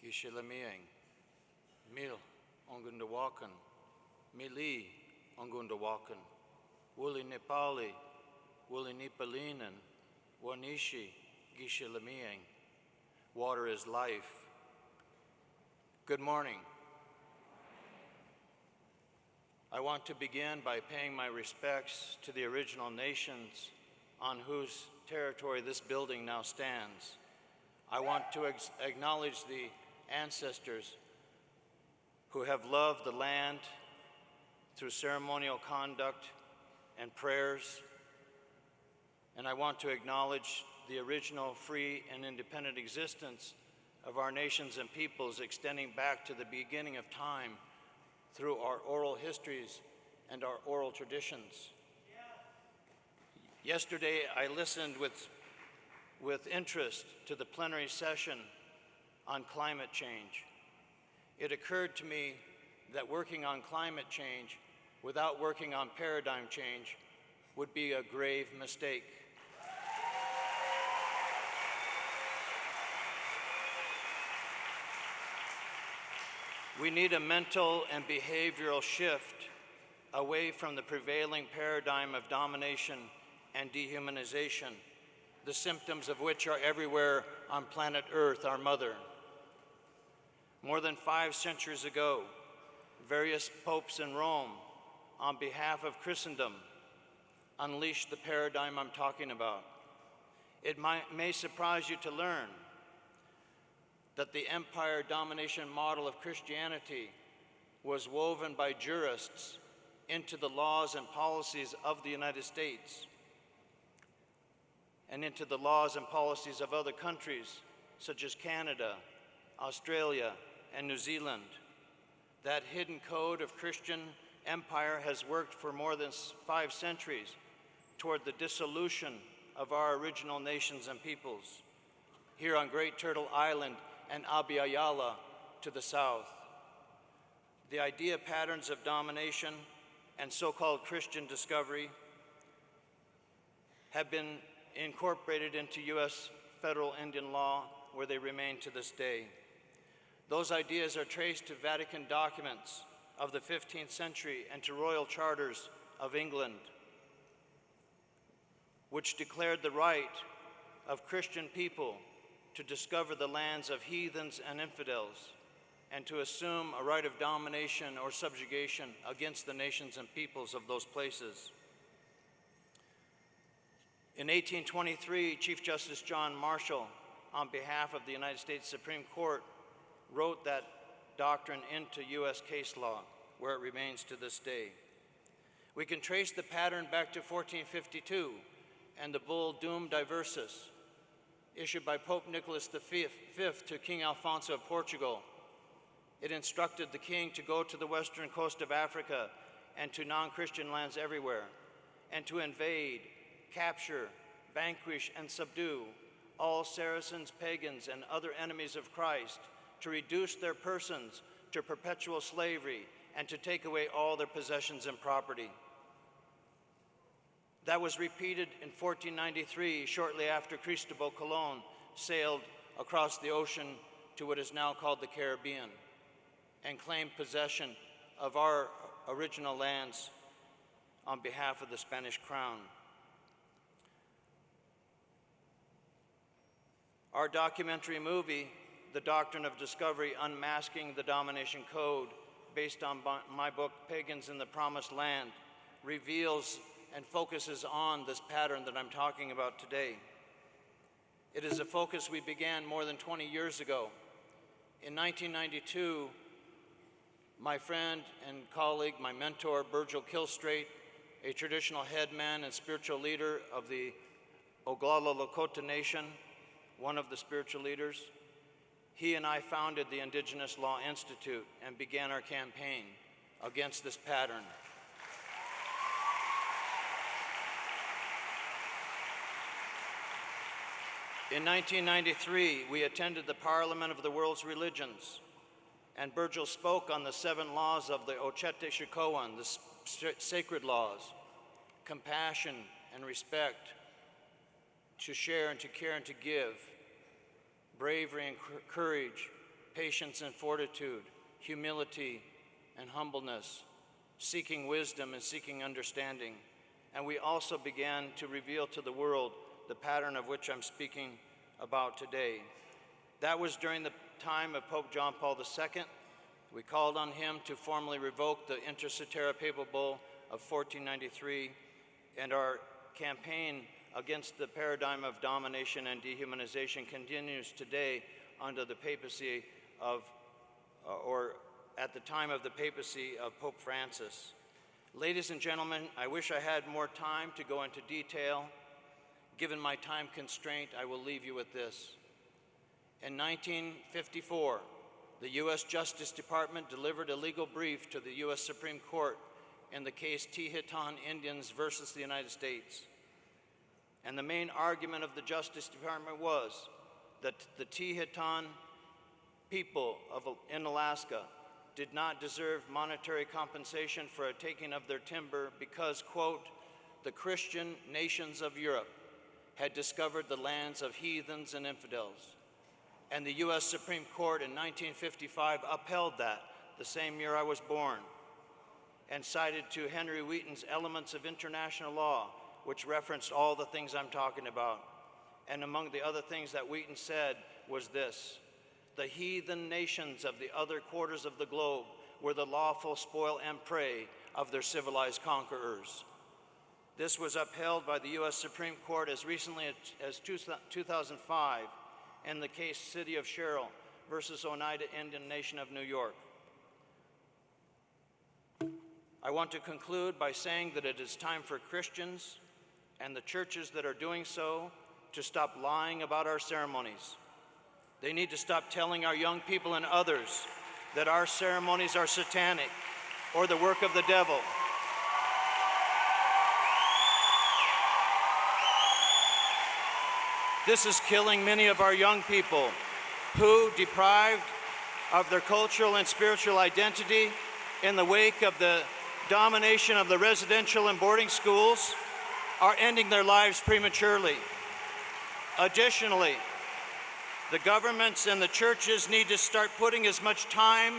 Gishelamiang, Mil Ongundawakan, Mili Ongundawakan, Wuli Nepali, Wuli Nipalinen, Wanishi Gishelamiang. Water is life. Good morning. I want to begin by paying my respects to the original nations on whose territory this building now stands. I want to acknowledge the ancestors who have loved the land through ceremonial conduct and prayers, and I want to acknowledge the original free and independent existence of our nations and peoples extending back to the beginning of time through our oral histories and our oral traditions. Yesterday, I listened with interest to the plenary session on climate change. It occurred to me that working on climate change without working on paradigm change would be a grave mistake. We need a mental and behavioral shift away from the prevailing paradigm of domination and dehumanization, the symptoms of which are everywhere on planet Earth, our mother. More than 5 centuries ago, various popes in Rome, on behalf of Christendom, unleashed the paradigm I'm talking about. It may surprise you to learn that the empire domination model of Christianity was woven by jurists into the laws and policies of the United States and into the laws and policies of other countries such as Canada, Australia, and New Zealand. That hidden code of Christian empire has worked for more than 5 centuries toward the dissolution of our original nations and peoples, here on Great Turtle Island and Abiyala to the south. The idea patterns of domination and so-called Christian discovery have been incorporated into U.S. federal Indian law, where they remain to this day. Those ideas are traced to Vatican documents of the 15th century and to royal charters of England, which declared the right of Christian people to discover the lands of heathens and infidels, and to assume a right of domination or subjugation against the nations and peoples of those places. In 1823, Chief Justice John Marshall, on behalf of the United States Supreme Court, wrote that doctrine into U.S. case law, where it remains to this day. We can trace the pattern back to 1452 and the bull Dum Diversus, issued by Pope Nicholas V to King Alfonso of Portugal. It instructed the king to go to the western coast of Africa and to non-Christian lands everywhere, and to invade, capture, vanquish, and subdue all Saracens, pagans, and other enemies of Christ, to reduce their persons to perpetual slavery, and to take away all their possessions and property. That was repeated in 1493, shortly after Cristobal Colon sailed across the ocean to what is now called the Caribbean and claimed possession of our original lands on behalf of the Spanish crown. Our documentary movie, The Doctrine of Discovery: Unmasking the Domination Code, based on my book, Pagans in the Promised Land, reveals and focuses on this pattern that I'm talking about today. It is a focus we began more than 20 years ago. In 1992, my friend and colleague, my mentor, Virgil Kilstraight, a traditional headman and spiritual leader of the Oglala Lakota Nation, one of the spiritual leaders, he and I founded the Indigenous Law Institute and began our campaign against this pattern. In 1993, we attended the Parliament of the World's Religions, and Virgil spoke on the 7 laws of the Ochete Shikoan, the sacred laws: compassion and respect, to share and to care and to give, bravery and courage, patience and fortitude, humility and humbleness, seeking wisdom and seeking understanding. And we also began to reveal to the world the pattern of which I'm speaking about today. That was during the time of Pope John Paul II. We called on him to formally revoke the Inter Cetera Papal Bull of 1493, and our campaign against the paradigm of domination and dehumanization continues today under the papacy of, or at the time of the papacy of Pope Francis. Ladies and gentlemen, I wish I had more time to go into detail. Given my time constraint, I will leave you with this. In 1954, the U.S. Justice Department delivered a legal brief to the U.S. Supreme Court in the case Tehitan Indians versus the United States. And the main argument of the Justice Department was that the Tehitan people in Alaska did not deserve monetary compensation for a taking of their timber because, quote, the Christian nations of Europe had discovered the lands of heathens and infidels. And the U.S. Supreme Court in 1955 upheld that, the same year I was born, and cited to Henry Wheaton's Elements of International Law, which referenced all the things I'm talking about. And among the other things that Wheaton said was this: the heathen nations of the other quarters of the globe were the lawful spoil and prey of their civilized conquerors. This was upheld by the U.S. Supreme Court as recently as 2005 in the case City of Sherrill versus Oneida Indian Nation of New York. I want to conclude by saying that it is time for Christians and the churches that are doing so to stop lying about our ceremonies. They need to stop telling our young people and others that our ceremonies are satanic or the work of the devil. This is killing many of our young people who, deprived of their cultural and spiritual identity in the wake of the domination of the residential and boarding schools, are ending their lives prematurely. Additionally, the governments and the churches need to start putting as much time,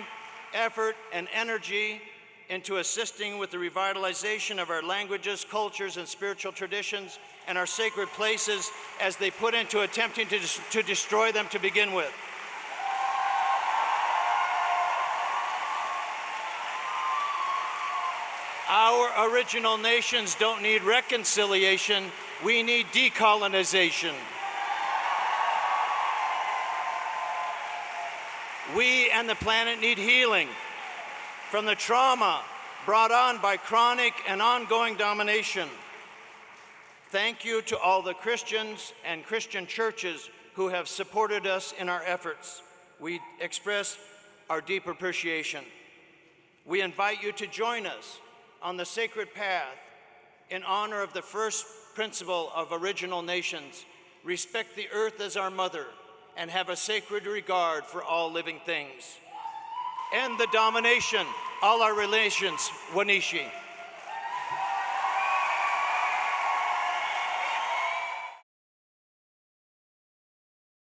effort, and energy into assisting with the revitalization of our languages, cultures, and spiritual traditions and our sacred places as they put into attempting to destroy them to begin with. Our original nations don't need reconciliation, we need decolonization. We and the planet need healing from the trauma brought on by chronic and ongoing domination. Thank you to all the Christians and Christian churches who have supported us in our efforts. We express our deep appreciation. We invite you to join us on the sacred path in honor of the first principle of original nations: respect the earth as our mother and have a sacred regard for all living things. End the domination, all our relations, Wanishi.